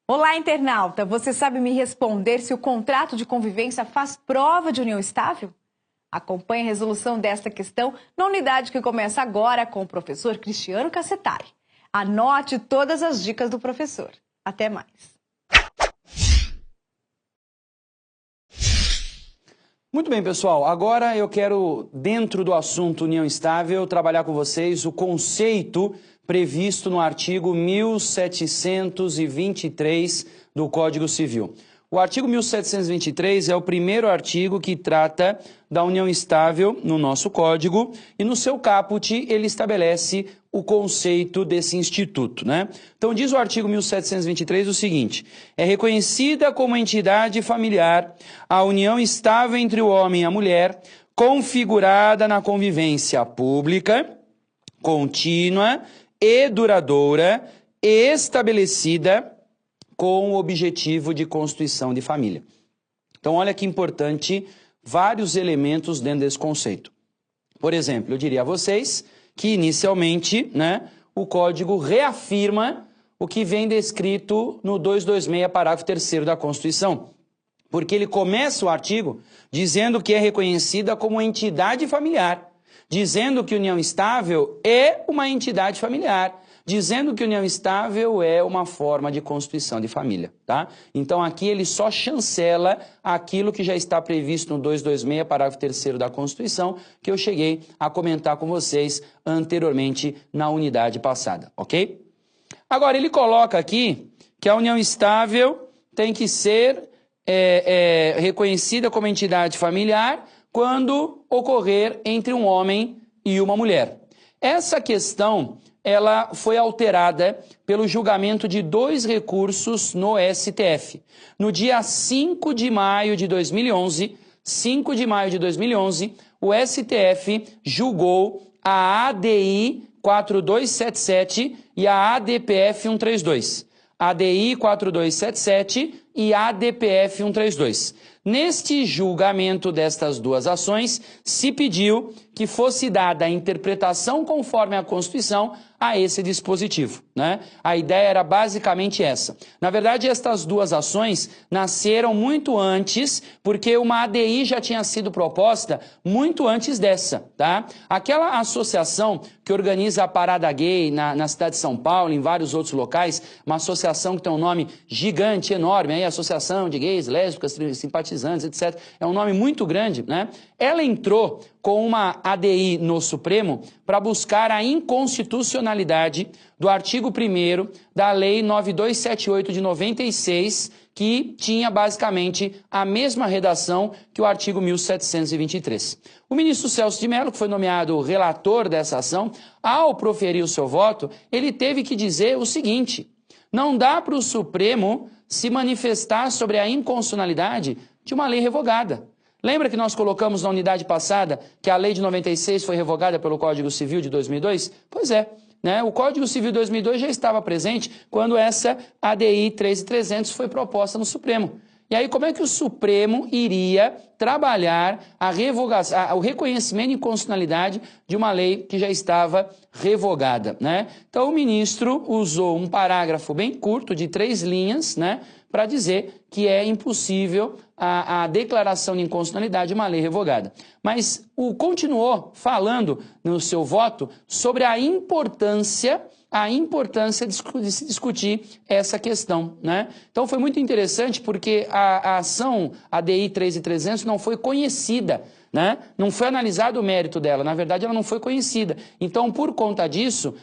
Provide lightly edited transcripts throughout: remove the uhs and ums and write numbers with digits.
Olá, internauta! Você sabe me responder se o contrato de convivência faz prova de união estável? Acompanhe a resolução desta questão na unidade que começa agora com o professor Cristiano Cassetari. Anote todas as dicas do professor. Até mais! Muito bem, pessoal. Agora eu quero, dentro do assunto união estável, trabalhar com vocês o conceito previsto no artigo 1723 do Código Civil. O artigo 1723 é o primeiro artigo que trata da união estável no nosso Código e no seu caput ele estabelece o conceito desse instituto, né? Então diz o artigo 1723 o seguinte: é reconhecida como entidade familiar a união estável entre o homem e a mulher, configurada na convivência pública, contínua e duradoura, estabelecida com o objetivo de constituição de família. Então, olha que importante, vários elementos dentro desse conceito. Por exemplo, eu diria a vocês que, inicialmente, o Código reafirma o que vem descrito no 226, parágrafo 3º da Constituição. Porque ele começa o artigo dizendo que é reconhecida como entidade familiar, dizendo que união estável é uma entidade familiar, dizendo que união estável é uma forma de constituição de família, tá? Então aqui ele só chancela aquilo que já está previsto no 226, parágrafo 3º da Constituição, que eu cheguei a comentar com vocês anteriormente na unidade passada, ok? Agora ele coloca aqui que a união estável tem que ser reconhecida como entidade familiar quando ocorrer entre um homem e uma mulher. Essa questão ela foi alterada pelo julgamento de 2 recursos no STF. No dia 5 de maio de 2011, o STF julgou a ADI 4277 e a ADPF 132. ADI 4277 e ADPF 132. Neste julgamento destas duas ações, se pediu que fosse dada a interpretação conforme a Constituição a esse dispositivo, né? A ideia era basicamente essa. Na verdade, estas duas ações nasceram muito antes, porque uma ADI já tinha sido proposta muito antes dessa, tá? Aquela associação que organiza a Parada Gay na cidade de São Paulo, em vários outros locais, uma associação que tem um nome gigante, enorme, aí, Associação de Gays, Lésbicas, Simpatizantes, etc. É um nome muito grande, né? Ela entrou com uma ADI no Supremo para buscar a inconstitucionalidade do artigo 1º da Lei 9278 de 96, que tinha basicamente a mesma redação que o artigo 1723. O ministro Celso de Mello, que foi nomeado relator dessa ação, ao proferir o seu voto, ele teve que dizer o seguinte: não dá para o Supremo se manifestar sobre a inconstitucionalidade de uma lei revogada. Lembra que nós colocamos na unidade passada que a lei de 96 foi revogada pelo Código Civil de 2002? Pois é, né? O Código Civil de 2002 já estava presente quando essa ADI 13300 foi proposta no Supremo. E aí como é que o Supremo iria trabalhar a revogação, o reconhecimento de inconstitucionalidade de uma lei que já estava revogada, né? Então o ministro usou um parágrafo bem curto de 3 linhas, né, para dizer que é impossível a declaração de inconstitucionalidade de uma lei revogada. Mas continuou falando no seu voto sobre a importância de se discutir essa questão, né? Então foi muito interessante porque a ação ADI 13300 não foi conhecida, né? Não foi analisado o mérito dela, na verdade ela não foi conhecida. Então, por conta disso,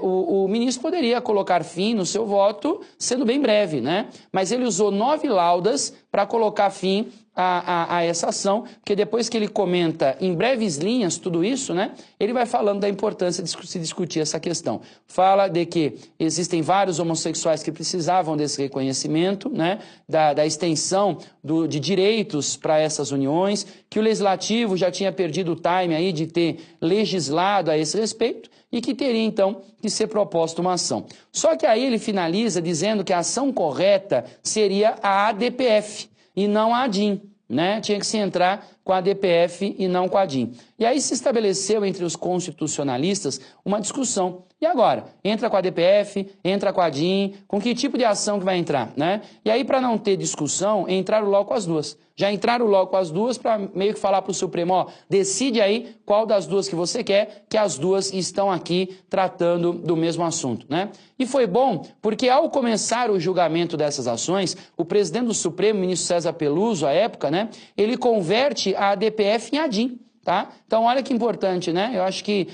o ministro poderia colocar fim no seu voto, sendo bem breve, né? Mas ele usou 9 laudas para colocar fim a essa ação, porque depois que ele comenta em breves linhas tudo isso, né, ele vai falando da importância de se discutir essa questão. Fala de que existem vários homossexuais que precisavam desse reconhecimento, né, da extensão de direitos para essas uniões, que o legislativo já tinha perdido o time aí de ter legislado a esse respeito, e que teria, então, que ser proposta uma ação. Só que aí ele finaliza dizendo que a ação correta seria a ADPF, e não a ADIM, né? Tinha que se entrar com a DPF e não com a ADIM. E aí se estabeleceu entre os constitucionalistas uma discussão. E agora? Entra com a DPF, entra com a ADIM, com que tipo de ação que vai entrar, né? E aí, para não ter discussão, entraram logo com as duas. Já entraram logo com as duas para meio que falar para o Supremo, ó, decide aí qual das duas que você quer, que as duas estão aqui tratando do mesmo assunto, né? E foi bom porque ao começar o julgamento dessas ações, o presidente do Supremo, ministro César Peluso, à época, né, ele converte a DPF em ADIM. Tá? Então, olha que importante, né? Eu acho que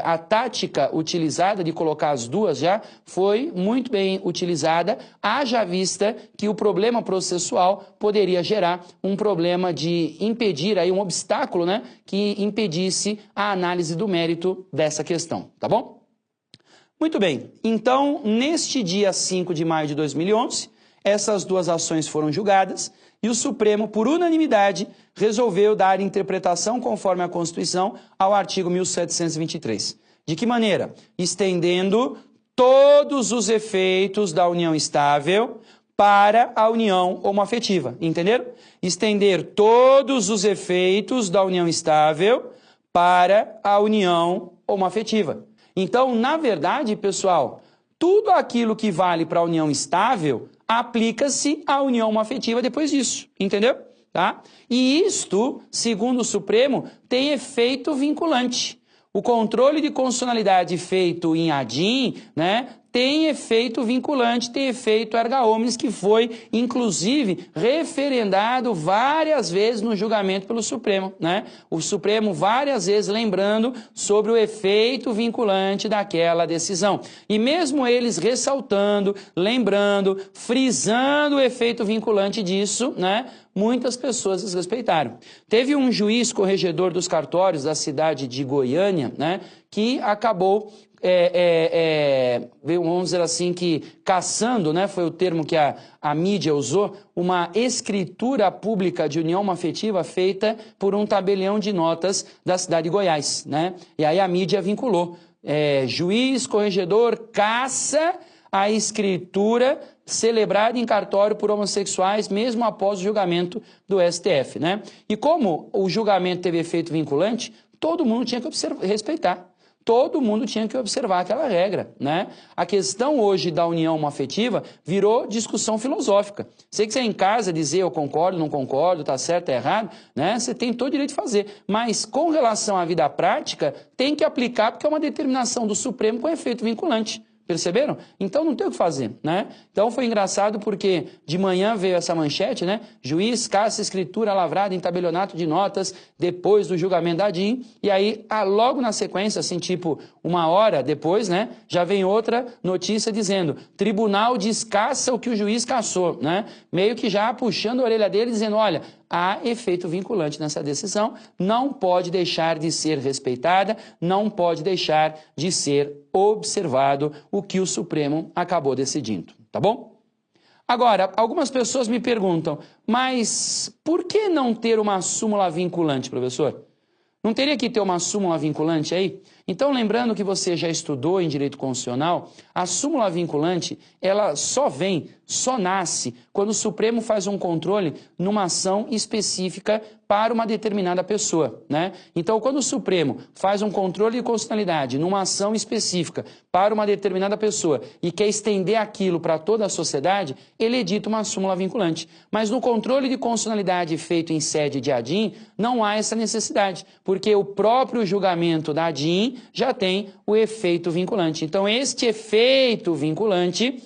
a tática utilizada de colocar as duas já foi muito bem utilizada, haja vista que o problema processual poderia gerar um problema de impedir aí um obstáculo, né, que impedisse a análise do mérito dessa questão, tá bom? Muito bem, então, neste dia 5 de maio de 2011, essas duas ações foram julgadas e o Supremo, por unanimidade, resolveu dar interpretação conforme a Constituição ao artigo 1723. De que maneira? Estendendo todos os efeitos da união estável para a união homoafetiva. Entenderam? Estender todos os efeitos da união estável para a união homoafetiva. Então, na verdade, pessoal, tudo aquilo que vale para a união estável aplica-se à união homoafetiva depois disso, entendeu? Tá? E isto, segundo o Supremo, tem efeito vinculante. O controle de constitucionalidade feito em ADIM, né, tem efeito vinculante, tem efeito erga omnes, que foi, inclusive, referendado várias vezes no julgamento pelo Supremo, né? O Supremo várias vezes lembrando sobre o efeito vinculante daquela decisão. E mesmo eles ressaltando, lembrando, frisando o efeito vinculante disso, né? Muitas pessoas desrespeitaram. Teve um juiz corregedor dos cartórios da cidade de Goiânia, né, que acabou, vamos dizer assim, que caçando, né, foi o termo que a mídia usou, uma escritura pública de união homoafetiva feita por um tabelião de notas da cidade de Goiás, né? E aí a mídia vinculou. Juiz corregedor caça a escritura celebrada em cartório por homossexuais, mesmo após o julgamento do STF, né? E como o julgamento teve efeito vinculante, todo mundo tinha que respeitar. Todo mundo tinha que observar aquela regra, né? A questão hoje da união homoafetiva virou discussão filosófica. Sei que você em casa dizer eu concordo, não concordo, tá certo, tá errado, né? Você tem todo o direito de fazer. Mas com relação à vida prática, tem que aplicar porque é uma determinação do Supremo com efeito vinculante. Perceberam? Então não tem o que fazer, né? Então foi engraçado porque de manhã veio essa manchete, né? Juiz caça escritura lavrada em tabelionato de notas depois do julgamento da ADIM. E aí, logo na sequência, assim, tipo uma hora depois, né? Já vem outra notícia dizendo tribunal descaça o que o juiz caçou, né? Meio que já puxando a orelha dele, dizendo, olha, há efeito vinculante nessa decisão, não pode deixar de ser respeitada, não pode deixar de ser observado o que o Supremo acabou decidindo, tá bom? Agora, algumas pessoas me perguntam, mas por que não ter uma súmula vinculante, professor? Não teria que ter uma súmula vinculante aí? Então, lembrando que você já estudou em direito constitucional, a súmula vinculante, ela só nasce quando o Supremo faz um controle numa ação específica para uma determinada pessoa, né? Então, quando o Supremo faz um controle de constitucionalidade numa ação específica para uma determinada pessoa e quer estender aquilo para toda a sociedade, ele edita uma súmula vinculante. Mas no controle de constitucionalidade feito em sede de ADIM, não há essa necessidade, porque o próprio julgamento da ADIM já tem o efeito vinculante. Então, este efeito vinculante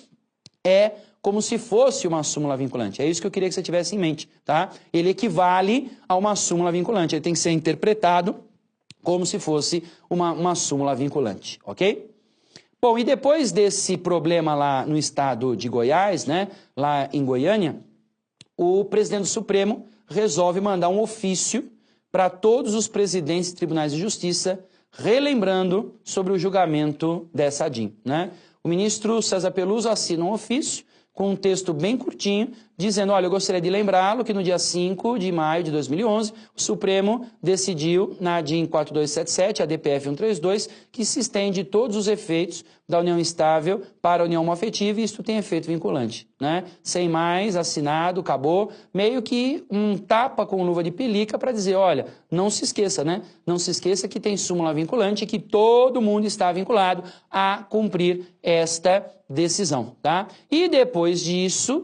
é como se fosse uma súmula vinculante. É isso que eu queria que você tivesse em mente, tá? Ele equivale a uma súmula vinculante. Ele tem que ser interpretado como se fosse uma súmula vinculante, ok? Bom, e depois desse problema lá no estado de Goiás, né, lá em Goiânia, o presidente do Supremo resolve mandar um ofício para todos os presidentes de tribunais de justiça relembrando sobre o julgamento dessa ADIM, né? O ministro César Peluso assina um ofício com um texto bem curtinho, dizendo, olha, eu gostaria de lembrá-lo que no dia 5 de maio de 2011, o Supremo decidiu na DIN 4277, a DPF 132, que se estende todos os efeitos da união estável para a união homoafetiva e isto tem efeito vinculante, né? Sem mais, assinado, acabou, meio que um tapa com luva de pelica para dizer, olha, não se esqueça, né? Não se esqueça que tem súmula vinculante e que todo mundo está vinculado a cumprir esta decisão, tá? E depois disso,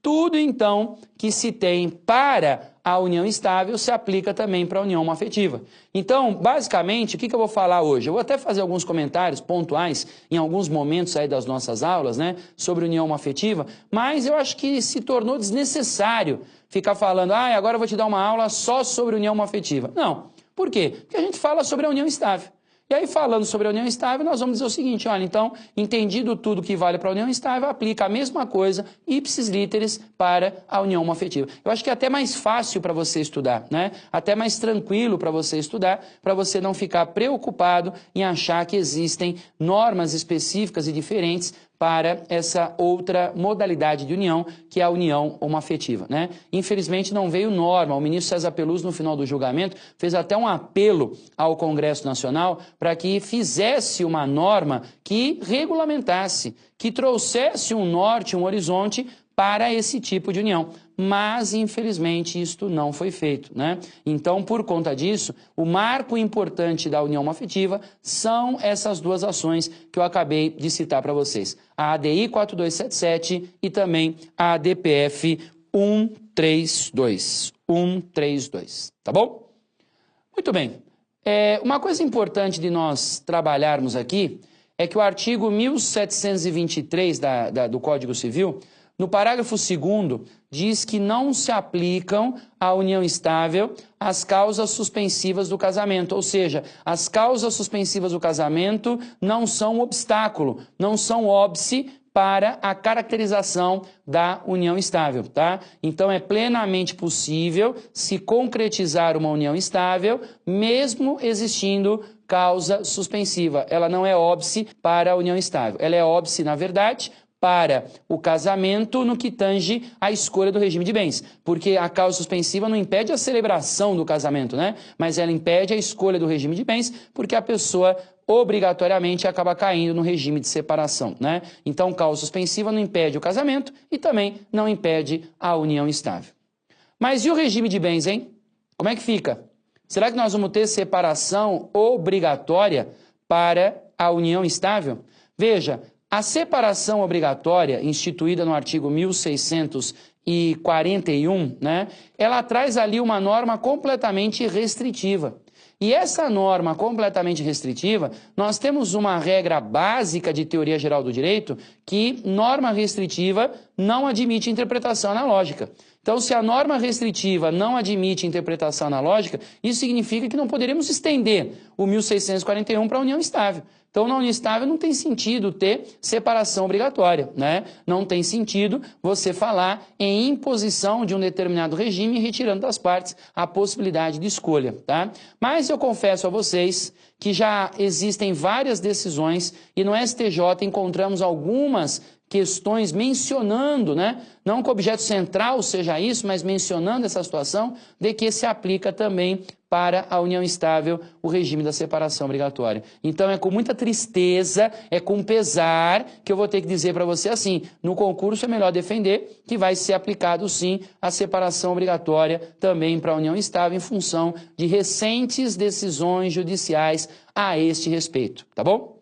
tudo então que se tem para a união estável se aplica também para a união homoafetiva. Então, basicamente, o que eu vou falar hoje? Eu vou até fazer alguns comentários pontuais em alguns momentos aí das nossas aulas, né, sobre união homoafetiva, mas eu acho que se tornou desnecessário ficar falando, agora eu vou te dar uma aula só sobre união homoafetiva. Não. Por quê? Porque a gente fala sobre a união estável. E aí, falando sobre a união estável, nós vamos dizer o seguinte, olha, então, entendido tudo que vale para a união estável, aplica a mesma coisa, ipsis literis, para a união homoafetiva. Eu acho que é até mais fácil para você estudar, né? Até mais tranquilo para você estudar, para você não ficar preocupado em achar que existem normas específicas e diferentes para essa outra modalidade de união, que é a união homoafetiva, né? Infelizmente não veio norma. O ministro César Peluso, no final do julgamento, fez até um apelo ao Congresso Nacional para que fizesse uma norma que regulamentasse, que trouxesse um norte, um horizonte para esse tipo de união. Mas, infelizmente, isto não foi feito, né? Então, por conta disso, o marco importante da união homoafetiva são essas duas ações que eu acabei de citar para vocês. A ADI 4277 e também a ADPF 132. Tá bom? Muito bem. Uma coisa importante de nós trabalharmos aqui é que o artigo 1723 do Código Civil, no parágrafo 2º, diz que não se aplicam à união estável as causas suspensivas do casamento, ou seja, as causas suspensivas do casamento não são obstáculo, não são óbice para a caracterização da união estável, tá? Então é plenamente possível se concretizar uma união estável, mesmo existindo causa suspensiva. Ela não é óbice para a união estável, ela é óbice, na verdade, para o casamento no que tange a escolha do regime de bens. Porque a causa suspensiva não impede a celebração do casamento, né? Mas ela impede a escolha do regime de bens porque a pessoa obrigatoriamente acaba caindo no regime de separação, né? Então, causa suspensiva não impede o casamento e também não impede a união estável. Mas e o regime de bens, hein? Como é que fica? Será que nós vamos ter separação obrigatória para a união estável? Veja, a separação obrigatória, instituída no artigo 1641, né, ela traz ali uma norma completamente restritiva. E essa norma completamente restritiva, nós temos uma regra básica de teoria geral do direito que norma restritiva não admite interpretação analógica. Então, se a norma restritiva não admite interpretação analógica, isso significa que não poderemos estender o 1641 para a união estável. Então, na união estável não tem sentido ter separação obrigatória, né? Não tem sentido você falar em imposição de um determinado regime, retirando das partes a possibilidade de escolha, tá? Mas eu confesso a vocês que já existem várias decisões e no STJ encontramos algumas questões mencionando, né? Não que o objeto central seja isso, mas mencionando essa situação de que se aplica também para a união estável o regime da separação obrigatória. Então é com muita tristeza, é com pesar que eu vou ter que dizer para você assim, no concurso é melhor defender que vai ser aplicado sim a separação obrigatória também para a união estável em função de recentes decisões judiciais a este respeito, tá bom?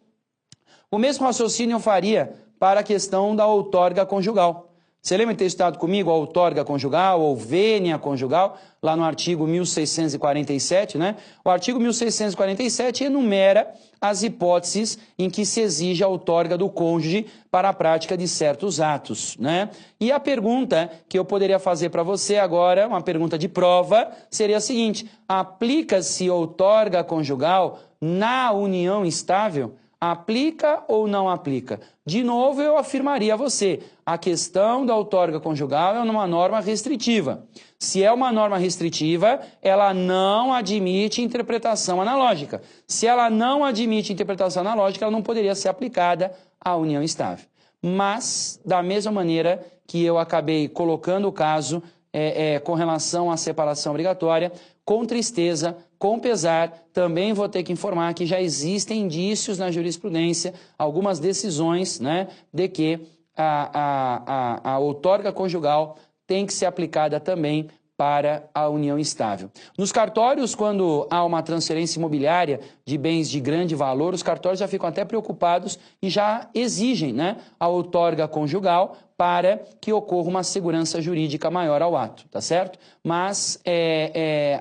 O mesmo raciocínio eu faria para a questão da outorga conjugal. Você lembra de ter estudado comigo a outorga conjugal ou vênia conjugal, lá no artigo 1647, né? O artigo 1647 enumera as hipóteses em que se exige a outorga do cônjuge para a prática de certos atos, né? E a pergunta que eu poderia fazer para você agora, uma pergunta de prova, seria a seguinte: aplica-se outorga conjugal na união estável? Aplica ou não aplica? De novo, eu afirmaria a você, a questão da outorga conjugal é uma norma restritiva. Se é uma norma restritiva, ela não admite interpretação analógica. Se ela não admite interpretação analógica, ela não poderia ser aplicada à união estável. mas da mesma maneira que eu acabei colocando o caso com relação à separação obrigatória, com tristeza, com pesar, também vou ter que informar que já existem indícios na jurisprudência, algumas decisões, né, de que a outorga conjugal tem que ser aplicada também para a união estável. Nos cartórios, quando há uma transferência imobiliária de bens de grande valor, os cartórios já ficam até preocupados e já exigem, né, a outorga conjugal para que ocorra uma segurança jurídica maior ao ato, tá certo? Mas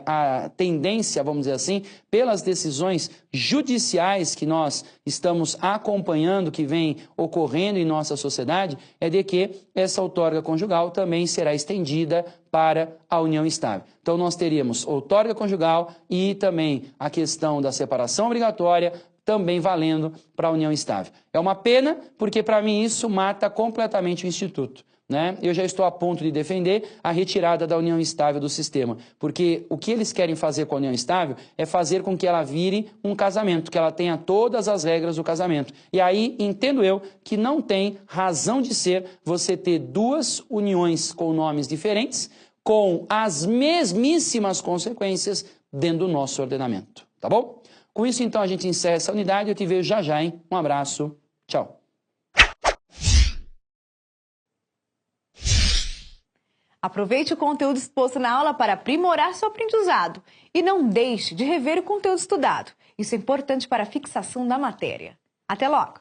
a tendência, vamos dizer assim, pelas decisões judiciais que nós estamos acompanhando, que vem ocorrendo em nossa sociedade, é de que essa outorga conjugal também será estendida para a união estável. Então nós teríamos outorga conjugal e também a questão da separação obrigatória, também valendo para a união estável. É uma pena, porque para mim isso mata completamente o Instituto, né? Eu já estou a ponto de defender a retirada da união estável do sistema, porque o que eles querem fazer com a união estável é fazer com que ela vire um casamento, que ela tenha todas as regras do casamento. E aí, entendo eu, que não tem razão de ser você ter duas uniões com nomes diferentes, com as mesmíssimas consequências dentro do nosso ordenamento, tá bom? Com isso, então, a gente encerra essa unidade. Eu te vejo já já, hein? Um abraço. Tchau. Aproveite o conteúdo exposto na aula para aprimorar seu aprendizado. E não deixe de rever o conteúdo estudado. Isso é importante para a fixação da matéria. Até logo!